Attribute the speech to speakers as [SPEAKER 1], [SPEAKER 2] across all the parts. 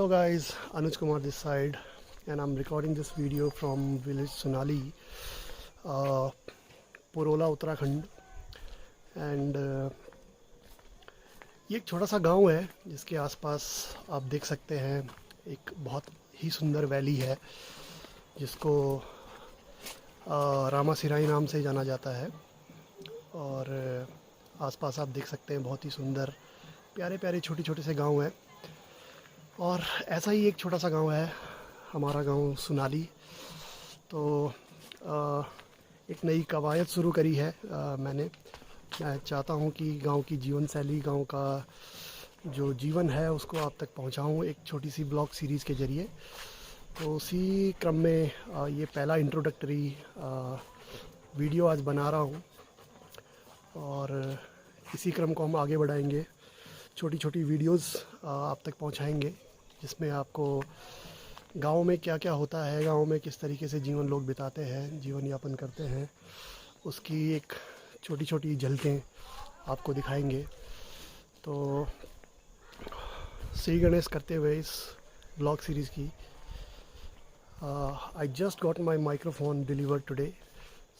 [SPEAKER 1] Hello guys, Anuj Kumar this side and I'm recording this video from village Sonali, Purola Uttarakhand and ये एक छोटा सा गांव है जिसके आसपास आप देख सकते हैं एक बहुत ही सुंदर वैली है जिसको रामा सिराई नाम से जाना जाता है। और आसपास आप देख सकते हैं बहुत ही सुंदर प्यारे प्यारे छोटे छोटे से गांव हैं। और ऐसा ही एक छोटा सा गांव है हमारा गांव सुनाली। तो एक नई कवायद शुरू करी है मैं चाहता हूं कि गांव की जीवन शैली, गांव का जो जीवन है उसको आप तक पहुंचाऊं एक छोटी सी ब्लॉग सीरीज़ के ज़रिए। तो उसी क्रम में ये पहला इंट्रोडक्टरी वीडियो आज बना रहा हूं और इसी क्रम को हम आगे बढ़ाएंगे। छोटी छोटी वीडियोस आप तक पहुंचाएंगे जिसमें आपको गांव में क्या क्या होता है, गांव में किस तरीके से जीवन लोग बिताते हैं, जीवन यापन करते हैं, उसकी एक छोटी छोटी झलकें आपको दिखाएंगे। तो श्री गणेश करते हुए इस ब्लॉग सीरीज़ की I just got my microphone delivered today.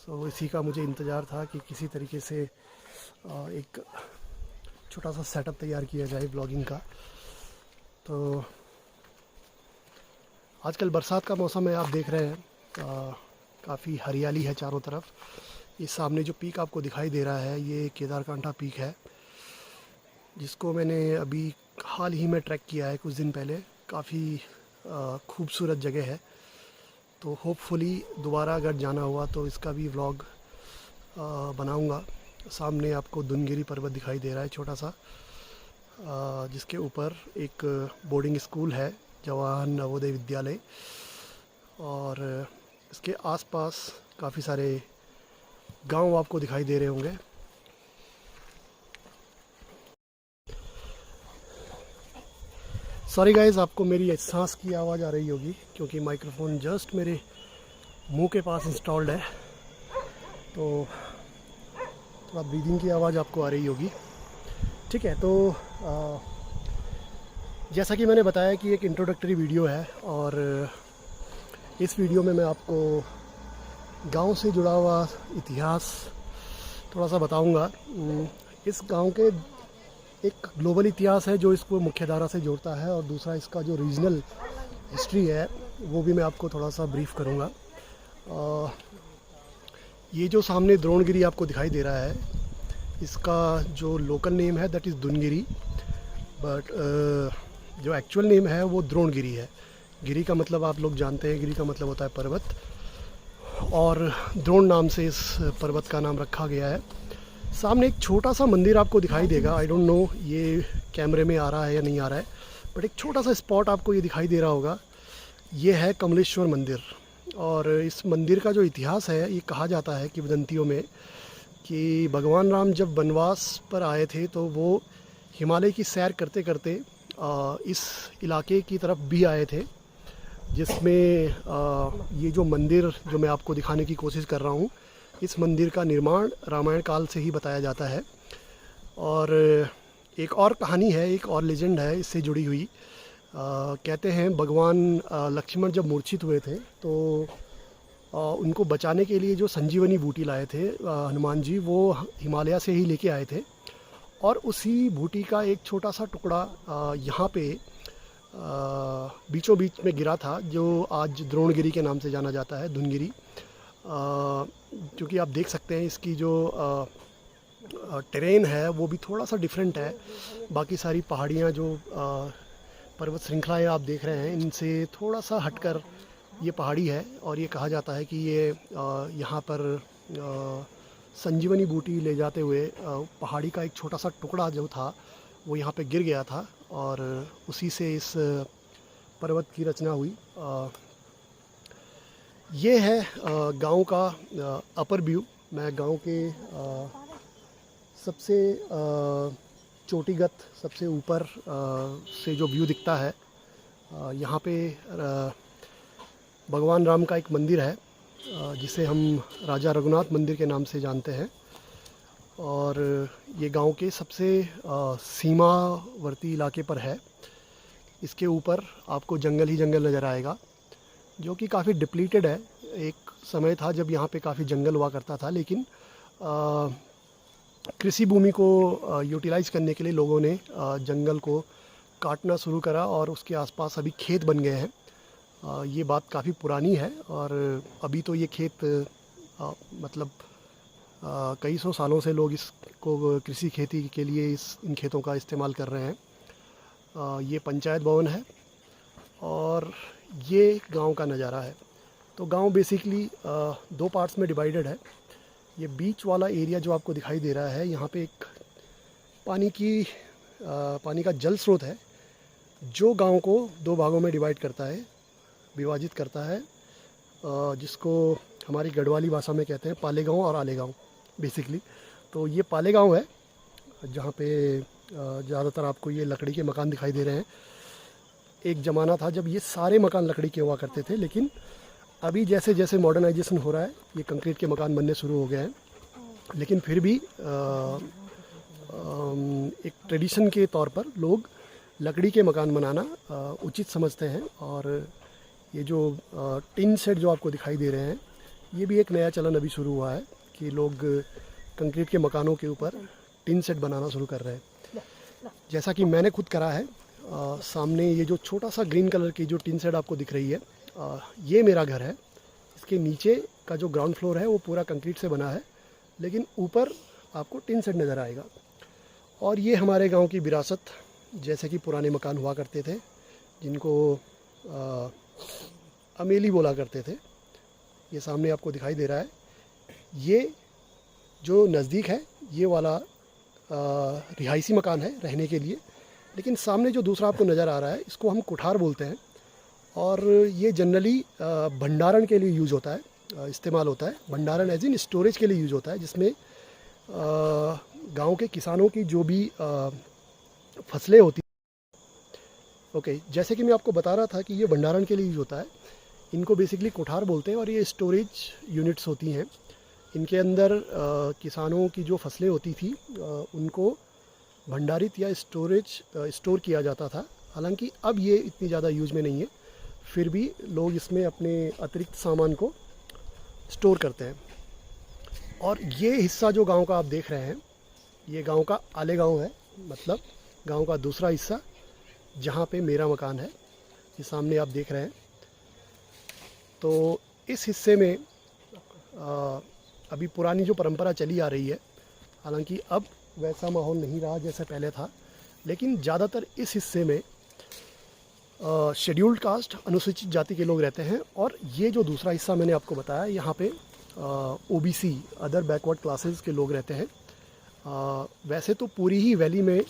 [SPEAKER 1] So इसी का मुझे इंतज़ार था कि किसी तरीके से एक छोटा सा सेटअप तैयार किया जाए ब्लॉगिंग का। तो आजकल बरसात का मौसम है, आप देख रहे हैं काफ़ी हरियाली है चारों तरफ। इस सामने जो पीक आपको दिखाई दे रहा है ये केदारकांठा पीक है जिसको मैंने अभी हाल ही में ट्रैक किया है कुछ दिन पहले। काफ़ी खूबसूरत जगह है। तो होपफुली दोबारा अगर जाना हुआ तो इसका भी व्लॉग बनाऊंगा। सामने आपको दुनगिरी पर्वत दिखाई दे रहा है छोटा सा, जिसके ऊपर एक बोर्डिंग स्कूल है, जवाहर नवोदय विद्यालय। और इसके आसपास काफ़ी सारे गांव आपको दिखाई दे रहे होंगे। सॉरी गाइस, आपको मेरी सांस की आवाज़ आ रही होगी क्योंकि माइक्रोफोन जस्ट मेरे मुंह के पास इंस्टॉल्ड है, तो थोड़ा ब्रीदिंग की आवाज़ आपको आ रही होगी। ठीक है, तो जैसा कि मैंने बताया कि एक इंट्रोडक्टरी वीडियो है और इस वीडियो में मैं आपको गांव से जुड़ा हुआ इतिहास थोड़ा सा बताऊंगा। इस गांव के एक ग्लोबल इतिहास है जो इसको मुख्यधारा से जोड़ता है और दूसरा इसका जो रीजनल हिस्ट्री है वो भी मैं आपको थोड़ा सा ब्रीफ करूंगा। ये जो सामने द्रोणगिरी आपको दिखाई दे रहा है इसका जो लोकल नेम है दैट इज़ दुनगिरी, बट जो एक्चुअल नेम है वो द्रोणगिरी है। गिरी का मतलब आप लोग जानते हैं, गिरी का मतलब होता है पर्वत, और द्रोण नाम से इस पर्वत का नाम रखा गया है। सामने एक छोटा सा मंदिर आपको दिखाई देगा, आई डोंट नो ये कैमरे में आ रहा है या नहीं आ रहा है, बट एक छोटा सा स्पॉट आपको ये दिखाई दे रहा होगा, ये है कमलेश्वर मंदिर। और इस मंदिर का जो इतिहास है, ये कहा जाता है किंवदंतियों में कि भगवान राम जब वनवास पर आए थे तो वो हिमालय की सैर करते करते इस इलाके की तरफ भी आए थे, जिसमें ये जो मंदिर जो मैं आपको दिखाने की कोशिश कर रहा हूँ, इस मंदिर का निर्माण रामायण काल से ही बताया जाता है। और एक और कहानी है, एक और लेजेंड है इससे जुड़ी हुई। कहते हैं भगवान लक्ष्मण जब मूर्छित हुए थे तो उनको बचाने के लिए जो संजीवनी बूटी लाए थे हनुमान जी, वो हिमालय से ही लेके आए थे। और उसी बूटी का एक छोटा सा टुकड़ा यहाँ पे बीचों बीच में गिरा था, जो आज द्रोणगिरी के नाम से जाना जाता है, दुनगिरी। क्योंकि आप देख सकते हैं इसकी जो टेरेन है वो भी थोड़ा सा डिफरेंट है। बाकी सारी पहाड़ियाँ जो पर्वत श्रृंखलाएँ आप देख रहे हैं इनसे थोड़ा सा हटकर ये पहाड़ी है। और ये कहा जाता है कि ये यहाँ पर संजीवनी बूटी ले जाते हुए पहाड़ी का एक छोटा सा टुकड़ा जो था वो यहाँ पे गिर गया था और उसी से इस पर्वत की रचना हुई। ये है गांव का अपर व्यू। मैं गांव के सबसे चोटीगत, सबसे ऊपर से जो व्यू दिखता है, यहाँ पे भगवान राम का एक मंदिर है जिसे हम राजा रघुनाथ मंदिर के नाम से जानते हैं। और ये गांव के सबसे सीमावर्ती इलाके पर है। इसके ऊपर आपको जंगल ही जंगल नज़र आएगा, जो कि काफ़ी डिप्लीटेड है। एक समय था जब यहाँ पे काफ़ी जंगल हुआ करता था, लेकिन कृषि भूमि को यूटिलाइज़ करने के लिए लोगों ने जंगल को काटना शुरू करा और उसके आसपास अभी खेत बन गए हैं। ये बात काफ़ी पुरानी है और अभी तो ये खेत मतलब कई सौ सालों से लोग इसको कृषि खेती के लिए इन खेतों का इस्तेमाल कर रहे हैं। ये पंचायत भवन है और ये गांव का नज़ारा है। तो गांव बेसिकली दो पार्ट्स में डिवाइडेड है। ये बीच वाला एरिया जो आपको दिखाई दे रहा है, यहाँ पे एक पानी का जल स्रोत है जो गांव को दो भागों में विभाजित करता है, जिसको हमारी गढ़वाली भाषा में कहते हैं पालेगांव और आलेगांव बेसिकली। तो ये पालेगांव है जहाँ पे ज़्यादातर आपको ये लकड़ी के मकान दिखाई दे रहे हैं। एक ज़माना था जब ये सारे मकान लकड़ी के हुआ करते थे, लेकिन अभी जैसे जैसे मॉडर्नाइजेशन हो रहा है ये कंक्रीट के मकान बनने शुरू हो गए हैं। लेकिन फिर भी एक ट्रेडिशन के तौर पर लोग लकड़ी के मकान बनाना उचित समझते हैं। और ये जो टिन शेड जो आपको दिखाई दे रहे हैं, ये भी एक नया चलन अभी शुरू हुआ है कि लोग कंक्रीट के मकानों के ऊपर टिन शेड बनाना शुरू कर रहे हैं, जैसा कि मैंने खुद करा है। सामने ये जो छोटा सा ग्रीन कलर की जो टिन शेड आपको दिख रही है, ये मेरा घर है। इसके नीचे का जो ग्राउंड फ्लोर है वो पूरा कंक्रीट से बना है, लेकिन ऊपर आपको टिन शेड नज़र आएगा। और ये हमारे गांव की विरासत, जैसे कि पुराने मकान हुआ करते थे जिनको अमेली बोला करते थे, ये सामने आपको दिखाई दे रहा है। ये जो नज़दीक है ये वाला रिहायशी मकान है रहने के लिए, लेकिन सामने जो दूसरा आपको नज़र आ रहा है इसको हम कुठार बोलते हैं। और ये जनरली भंडारण के लिए यूज़ होता है, इस्तेमाल होता है। भंडारण एज इन स्टोरेज के लिए यूज़ होता है, जिसमें गांव के किसानों की जो भी फसलें होती ओके, जैसे कि मैं आपको बता रहा था कि ये भंडारण के लिए यूज़ होता है। इनको बेसिकली कोठार बोलते हैं और ये स्टोरेज यूनिट्स होती हैं। इनके अंदर किसानों की जो फसलें होती थी उनको भंडारित या स्टोर किया जाता था। हालांकि अब ये इतनी ज़्यादा यूज़ में नहीं है, फिर भी लोग इसमें अपने अतिरिक्त सामान को स्टोर करते हैं। और ये हिस्सा जो गांव का आप देख रहे हैं, ये गांव का आलेगांव है, मतलब गांव का दूसरा हिस्सा जहाँ पे मेरा मकान है, ये सामने आप देख रहे हैं। तो इस हिस्से में अभी पुरानी जो परंपरा चली आ रही है, हालांकि अब वैसा माहौल नहीं रहा जैसे पहले था, लेकिन ज़्यादातर इस हिस्से में शेड्यूल्ड कास्ट, अनुसूचित जाति के लोग रहते हैं। और ये जो दूसरा हिस्सा मैंने आपको बताया, यहाँ पे ओबीसी, अदर बैकवर्ड क्लासेस के लोग रहते हैं। वैसे तो पूरी ही वैली में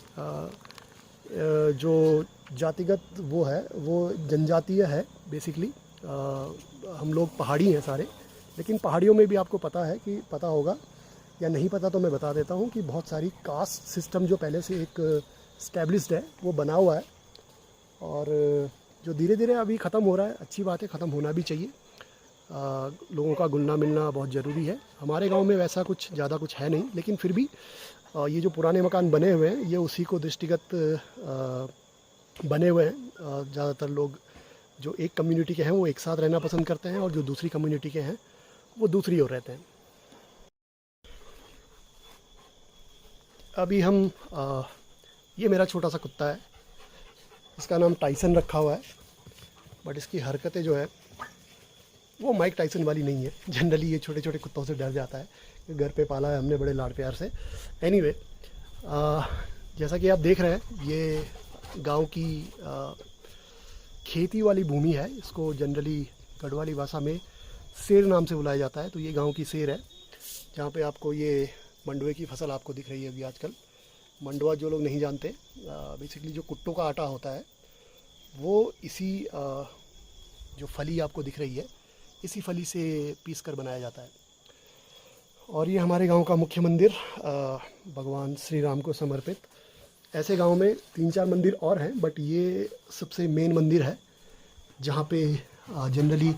[SPEAKER 1] जो जातिगत वो है वो जनजातीय है बेसिकली। हम लोग पहाड़ी हैं सारे, लेकिन पहाड़ियों में भी आपको पता होगा या नहीं पता तो मैं बता देता हूँ कि बहुत सारी कास्ट सिस्टम जो पहले से एक स्टैब्लिश्ड है वो बना हुआ है, और जो धीरे धीरे अभी ख़त्म हो रहा है। अच्छी बात है, ख़त्म होना भी चाहिए। लोगों का घुलना मिलना बहुत ज़रूरी है। हमारे गांव में वैसा कुछ ज़्यादा कुछ है नहीं, लेकिन फिर भी ये जो पुराने मकान बने हुए हैं ये उसी को दृष्टिगत बने हुए हैं। ज़्यादातर लोग जो एक कम्युनिटी के हैं वो एक साथ रहना पसंद करते हैं, और जो दूसरी कम्युनिटी के हैं वो दूसरी ओर रहते हैं। अभी हम ये मेरा छोटा सा कुत्ता है, इसका नाम टाइसन रखा हुआ है, बट इसकी हरकतें जो है वो माइक टाइसन वाली नहीं है। जनरली ये छोटे छोटे कुत्तों से डर जाता है, घर पे पाला है हमने बड़े लाड प्यार से। एनीवे, जैसा कि आप देख रहे हैं ये गांव की खेती वाली भूमि है। इसको जनरली गढ़वाली भाषा में सेर नाम से बुलाया जाता है। तो ये गांव की सेर है, जहाँ पे आपको ये मंडुए की फसल आपको दिख रही है अभी आजकल। मंडुआ जो लोग नहीं जानते, बेसिकली जो कुट्टों का आटा होता है वो इसी जो फली आपको दिख रही है इसी फली से पीस कर बनाया जाता है। और ये हमारे गांव का मुख्य मंदिर, भगवान श्री राम को समर्पित। ऐसे गांव में 3-4 मंदिर और हैं, बट ये सबसे मेन मंदिर है जहाँ पे जनरली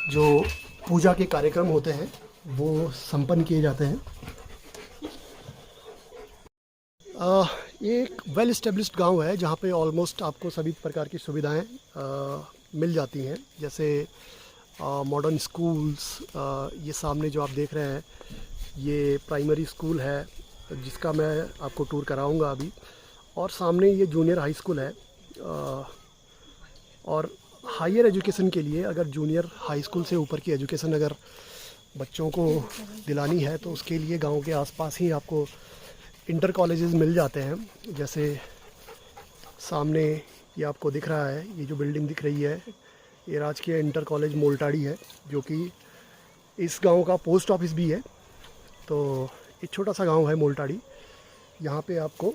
[SPEAKER 1] जो पूजा के कार्यक्रम होते हैं वो संपन्न किए जाते हैं। ये एक वेल इस्टेब्लिश्ड गांव है जहाँ पे ऑलमोस्ट आपको सभी प्रकार की सुविधाएं मिल जाती हैं, जैसे मॉडर्न स्कूल्स। ये सामने जो आप देख रहे हैं ये प्राइमरी स्कूल है जिसका मैं आपको टूर कराऊंगा अभी, और सामने ये जूनियर हाई स्कूल है। और हायर एजुकेशन के लिए अगर जूनियर हाई स्कूल से ऊपर की एजुकेशन अगर बच्चों को दिलानी है तो उसके लिए गांव के आसपास ही आपको इंटर कॉलेजेस मिल जाते हैं। जैसे सामने ये आपको दिख रहा है, ये जो बिल्डिंग दिख रही है ये राजकीय इंटर कॉलेज मोल्टाड़ी है, जो कि इस गांव का पोस्ट ऑफिस भी है। तो एक छोटा सा गांव है मोल्टाड़ी, यहाँ पे आपको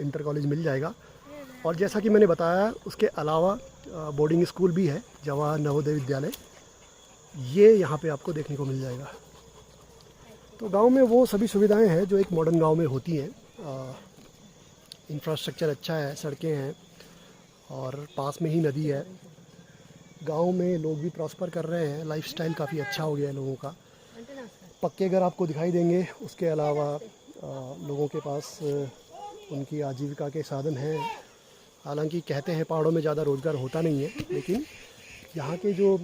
[SPEAKER 1] इंटर कॉलेज मिल जाएगा। और जैसा कि मैंने बताया उसके अलावा बोर्डिंग स्कूल भी है, जवाहर नवोदय विद्यालय, ये यहाँ पे आपको देखने को मिल जाएगा। तो गांव में वो सभी सुविधाएं हैं जो एक मॉडर्न गांव में होती हैं। इंफ्रास्ट्रक्चर अच्छा है, सड़कें हैं और पास में ही नदी है। गांव में लोग भी प्रॉस्पर कर रहे हैं, लाइफस्टाइल काफ़ी अच्छा हो गया है लोगों का। पक्के घर आपको दिखाई देंगे, उसके अलावा लोगों के पास उनकी आजीविका के साधन हैं। हालांकि कहते हैं पहाड़ों में ज़्यादा रोज़गार होता नहीं है, लेकिन यहाँ के जो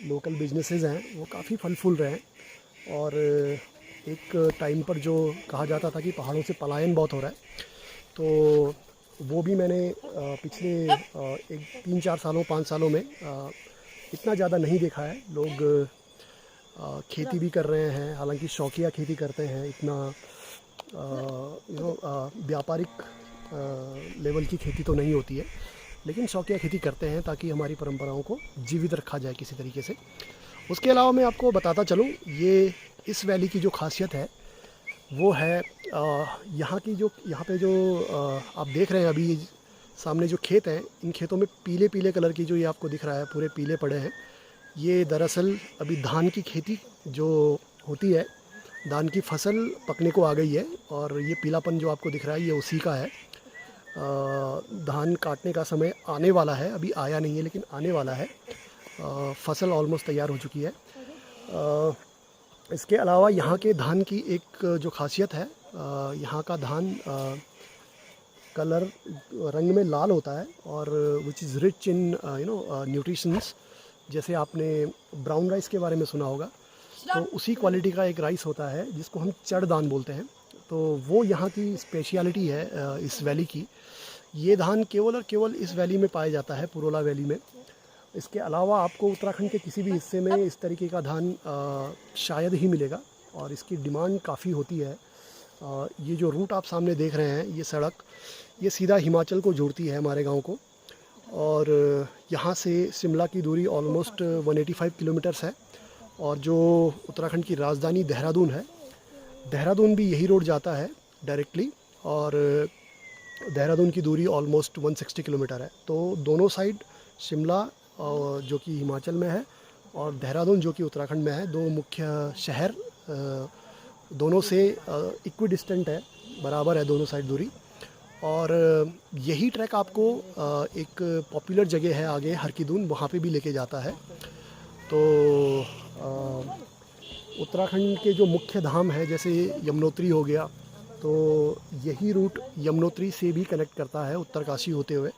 [SPEAKER 1] लोकल बिजनेसेस हैं वो काफ़ी फल फूल रहे हैं। और एक टाइम पर जो कहा जाता था कि पहाड़ों से पलायन बहुत हो रहा है, तो वो भी मैंने पिछले एक 3-4 सालों 5 सालों में इतना ज़्यादा नहीं देखा है। लोग खेती भी कर रहे हैं, हालांकि शौकिया खेती करते हैं, इतना व्यापारिक लेवल की खेती तो नहीं होती है, लेकिन शौकिया खेती करते हैं ताकि हमारी परंपराओं को जीवित रखा जाए किसी तरीके से। उसके अलावा मैं आपको बताता चलूँ, ये इस वैली की जो खासियत है वो है यहाँ पे जो आप देख रहे हैं अभी सामने जो खेत हैं, इन खेतों में पीले पीले कलर की जो ये आपको दिख रहा है पूरे पीले पड़े हैं, ये दरअसल अभी धान की खेती जो होती है, धान की फसल पकने को आ गई है। और ये पीलापन जो आपको दिख रहा है ये उसी का है। धान काटने का समय आने वाला है, अभी आया नहीं है लेकिन आने वाला है। फसल ऑलमोस्ट तैयार हो चुकी है। इसके अलावा यहाँ के धान की एक जो खासियत है, यहाँ का धान कलर रंग में लाल होता है और which is rich in nutritions. जैसे आपने ब्राउन राइस के बारे में सुना होगा, तो उसी क्वालिटी का एक राइस होता है जिसको हम चड़ धान बोलते हैं। तो वो यहाँ की स्पेशलिटी है इस वैली की। ये धान केवल और केवल इस वैली में पाया जाता है, पुरोला वैली में। इसके अलावा आपको उत्तराखंड के किसी भी हिस्से में इस तरीके का धान शायद ही मिलेगा और इसकी डिमांड काफ़ी होती है। ये जो रूट आप सामने देख रहे हैं, ये सड़क ये सीधा हिमाचल को जोड़ती है हमारे गांव को। और यहाँ से शिमला की दूरी ऑलमोस्ट 185 किलोमीटर्स है। और जो उत्तराखंड की राजधानी देहरादून है, देहरादून भी यही रोड जाता है डायरेक्टली, और देहरादून की दूरी ऑलमोस्ट 160 किलोमीटर है। तो दोनों साइड शिमला जो कि हिमाचल में है और देहरादून जो कि उत्तराखंड में है, दो मुख्य शहर दोनों से इक्वी डिस्टेंट है, बराबर है दोनों साइड दूरी। और यही ट्रैक आपको एक पॉपुलर जगह है आगे हरकीदून, वहाँ पे भी लेके जाता है। तो उत्तराखंड के जो मुख्य धाम है जैसे यमुनोत्री हो गया, तो यही रूट यमुनोत्री से भी कनेक्ट करता है उत्तरकाशी होते हुए।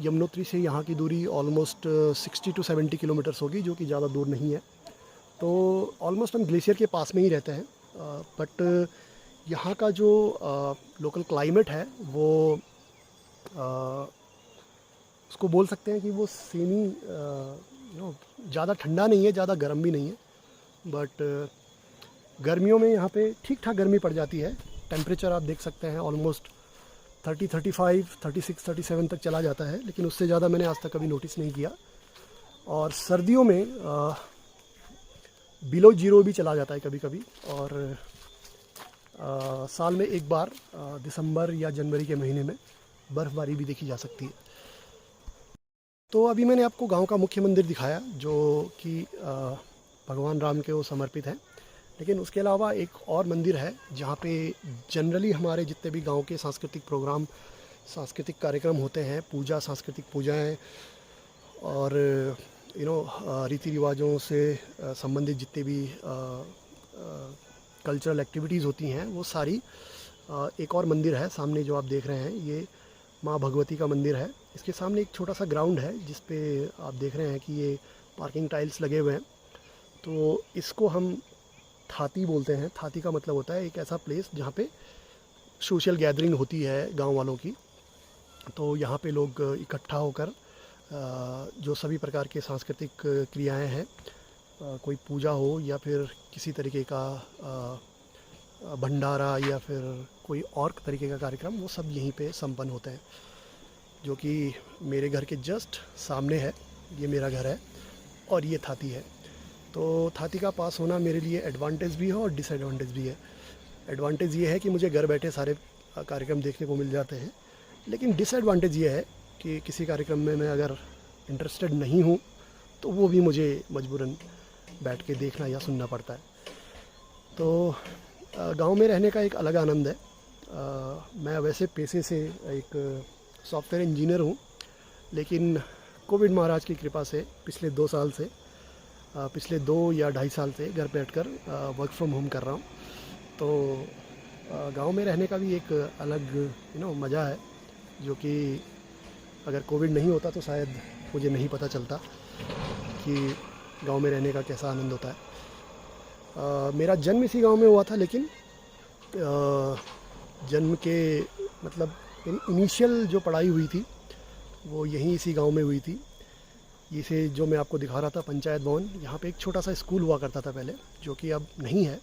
[SPEAKER 1] यमुनोत्री से यहाँ की दूरी ऑलमोस्ट 60 to 70 किलोमीटर्स होगी, जो कि ज़्यादा दूर नहीं है। तो ऑलमोस्ट हम ग्लेशियर के पास में ही रहते हैं। बट यहाँ का जो लोकल क्लाइमेट है वो उसको बोल सकते हैं कि वो सेमी ज़्यादा ठंडा नहीं है, ज़्यादा गर्म भी नहीं है। बट गर्मियों में यहाँ पे ठीक ठाक गर्मी पड़ जाती है। टेम्परेचर आप देख सकते हैं ऑलमोस्ट 30, 35, 36, 37 तक चला जाता है, लेकिन उससे ज़्यादा मैंने आज तक कभी नोटिस नहीं किया। और सर्दियों में बिलो जीरो भी चला जाता है कभी कभी। और साल में एक बार दिसंबर या जनवरी के महीने में बर्फ़बारी भी देखी जा सकती है। तो अभी मैंने आपको गांव का मुख्य मंदिर दिखाया जो कि भगवान राम के वो समर्पित है, लेकिन उसके अलावा एक और मंदिर है जहाँ पे जनरली हमारे जितने भी गांव के सांस्कृतिक प्रोग्राम, सांस्कृतिक कार्यक्रम होते हैं, पूजा, सांस्कृतिक पूजाएं और रीति रिवाजों से संबंधित जितने भी कल्चरल एक्टिविटीज़ होती हैं, वो सारी एक और मंदिर है सामने जो आप देख रहे हैं, ये माँ भगवती का मंदिर है। इसके सामने एक छोटा सा ग्राउंड है जिस पे आप देख रहे हैं कि ये पार्किंग टाइल्स लगे हुए हैं। तो इसको हम थाती बोलते हैं। थाती का मतलब होता है एक ऐसा प्लेस जहाँ पे सोशल गैदरिंग होती है गांव वालों की। तो यहाँ पे लोग इकट्ठा होकर जो सभी प्रकार के सांस्कृतिक क्रियाएं हैं, कोई पूजा हो या फिर किसी तरीके का भंडारा या फिर कोई और तरीके का कार्यक्रम, वो सब यहीं पे संपन्न होते हैं, जो कि मेरे घर के जस्ट सामने है। ये मेरा घर है और ये थाती है। तो थाती का पास होना मेरे लिए एडवांटेज भी है और डिसएडवांटेज भी है। एडवांटेज ये है कि मुझे घर बैठे सारे कार्यक्रम देखने को मिल जाते हैं, लेकिन डिसएडवांटेज ये है कि किसी कार्यक्रम में मैं अगर इंटरेस्टेड नहीं हूँ तो वो भी मुझे मजबूरन बैठ के देखना या सुनना पड़ता है। तो गांव में रहने का एक अलग आनंद है। मैं वैसे पेशे से एक सॉफ्टवेयर इंजीनियर हूँ, लेकिन कोविड महाराज की कृपा से पिछले 2 साल से पिछले 2 या 2.5 साल से घर बैठकर वर्क फ्रॉम होम कर रहा हूँ। तो गांव में रहने का भी एक अलग मज़ा है, जो कि अगर कोविड नहीं होता तो शायद मुझे नहीं पता चलता कि गांव में रहने का कैसा आनंद होता है। मेरा जन्म इसी गांव में हुआ था, लेकिन जन्म के मतलब इनिशियल जो पढ़ाई हुई थी वो यहीं इसी गांव में हुई थी। इसे जो मैं आपको दिखा रहा था पंचायत भवन, यहाँ पे एक छोटा सा स्कूल हुआ करता था पहले, जो कि अब नहीं है।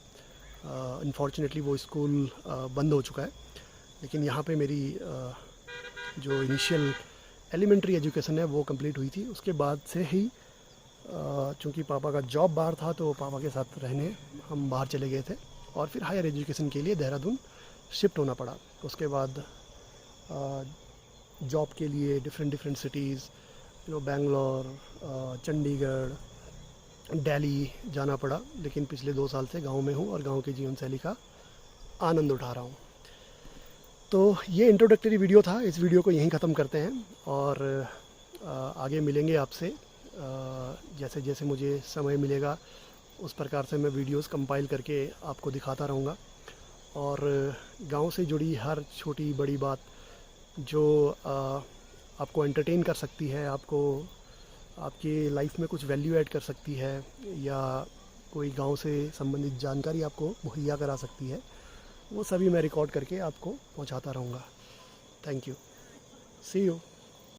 [SPEAKER 1] अनफॉर्चुनेटली वो स्कूल बंद हो चुका है। लेकिन यहाँ पे मेरी जो इनिशियल एलिमेंट्री एजुकेशन है वो कंप्लीट हुई थी। उसके बाद से ही चूँकि पापा का जॉब बाहर था तो पापा के साथ रहने हम बाहर चले गए थे, और फिर हायर एजुकेशन के लिए देहरादून शिफ्ट होना पड़ा। उसके बाद जॉब के लिए डिफरेंट सिटीज़, बेंगलोर, चंडीगढ़, दिल्ली जाना पड़ा। लेकिन पिछले 2 साल से गांव में हूँ और गांव की जीवन शैली का आनंद उठा रहा हूँ। तो ये इंट्रोडक्टरी वीडियो था। इस वीडियो को यहीं ख़त्म करते हैं और आगे मिलेंगे आपसे। जैसे जैसे मुझे समय मिलेगा उस प्रकार से मैं वीडियोस कंपाइल करके आपको दिखाता रहूँगा, और गांव से जुड़ी हर छोटी बड़ी बात जो आपको एंटरटेन कर सकती है, आपको आपकी लाइफ में कुछ वैल्यू ऐड कर सकती है, या कोई गांव से संबंधित जानकारी आपको मुहैया करा सकती है, वो सभी मैं रिकॉर्ड करके आपको पहुंचाता रहूँगा। Thank you. See you.